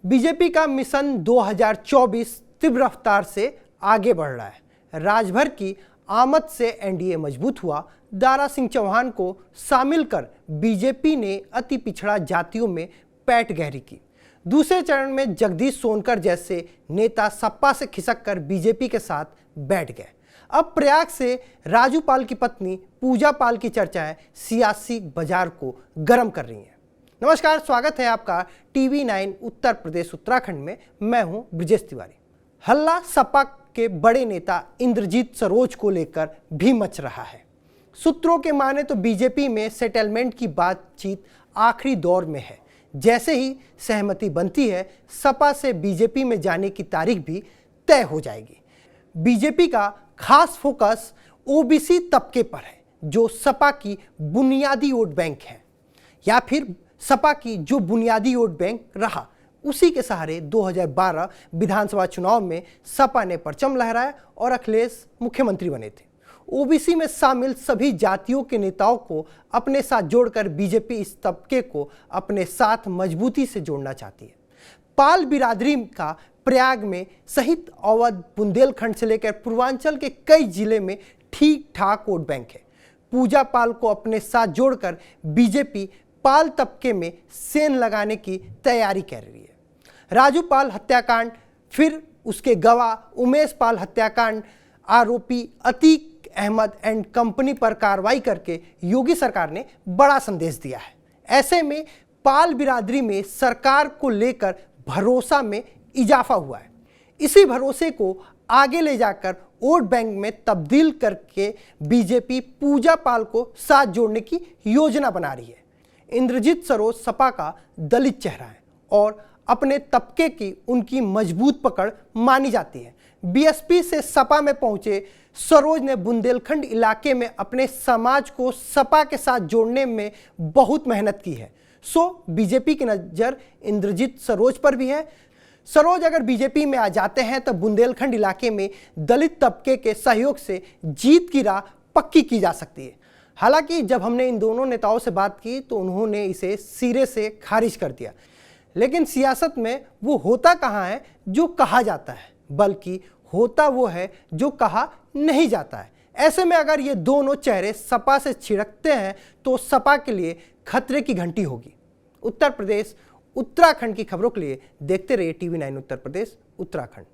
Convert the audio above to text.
BJP का mission 2024 तीव्र रफ्तार से आगे बढ़ रहा है। राजभर की आमद से एनडीए मजबूत हुआ। दारा सिंह चौहान को शामिल कर बीजेपी ने अति पिछड़ा जातियों में पैठ गहरी की। दूसरे चरण में जगदीश सोनकर जैसे नेता सपा से खिसक कर बीजेपी के साथ बैठ गए। अब प्रयाग से राजू पाल की पत्नी पूजा पाल की चर्चाएं सियासी बाजार को गर्म कर रही हैं। नमस्कार, स्वागत है आपका टीवी 9 उत्तर प्रदेश उत्तराखंड में। मैं हूं ब्रजेश तिवारी। हल्ला सपा के बड़े नेता इंद्रजीत सरोज को लेकर भी मच रहा है। सूत्रों के माने तो बीजेपी में सेटलमेंट की बातचीत आखिरी दौर में है। जैसे ही सहमति बनती है, सपा से बीजेपी में जाने की तारीख भी तय हो जाएगी। बीजेपी का खास फोकस ओबीसी तबके पर है, जो सपा की बुनियादी वोट बैंक है, या फिर सपा की जो बुनियादी वोट बैंक रहा, उसी के सहारे 2012 विधानसभा चुनाव में सपा ने परचम लहराया और अखिलेश मुख्यमंत्री बने थे। ओबीसी में शामिल सभी जातियों के नेताओं को अपने साथ जोड़कर बीजेपी इस तबके को अपने साथ मजबूती से जोड़ना चाहती है। पाल बिरादरी का प्रयाग में सहित अवध, बुंदेलखंड से लेकर पूर्वांचल के कई जिले में ठीक ठाक वोट बैंक है। पूजा पाल को अपने साथ जोड़कर बीजेपी पाल तबके में सेंध लगाने की तैयारी कर रही है। राजू पाल हत्याकांड, फिर उसके गवाह उमेश पाल हत्याकांड आरोपी अतीक अहमद एंड कंपनी पर कार्रवाई करके योगी सरकार ने बड़ा संदेश दिया है। ऐसे में पाल बिरादरी में सरकार को लेकर भरोसा में इजाफा हुआ है। इसी भरोसे को आगे ले जाकर वोट बैंक में तब्दील करके बीजेपी पूजा पाल को साथ जोड़ने की योजना बना रही है। इंद्रजीत सरोज सपा का दलित चेहरा है और अपने तबके की उनकी मजबूत पकड़ मानी जाती है। बीएसपी से सपा में पहुंचे सरोज ने बुंदेलखंड इलाके में अपने समाज को सपा के साथ जोड़ने में बहुत मेहनत की है। सो बीजेपी की नज़र इंद्रजीत सरोज पर भी है। सरोज अगर बीजेपी में आ जाते हैं तो बुंदेलखंड इलाके में दलित तबके के सहयोग से जीत की राह पक्की की जा सकती है। हालांकि जब हमने इन दोनों नेताओं से बात की तो उन्होंने इसे सिरे से खारिज कर दिया। लेकिन सियासत में वो होता कहाँ है जो कहा जाता है, बल्कि होता वो है जो कहा नहीं जाता है। ऐसे में अगर ये दोनों चेहरे सपा से छिड़कते हैं तो सपा के लिए खतरे की घंटी होगी। उत्तर प्रदेश उत्तराखंड की खबरों के लिए देखते रहिए टीवी 9 उत्तर प्रदेश उत्तराखंड।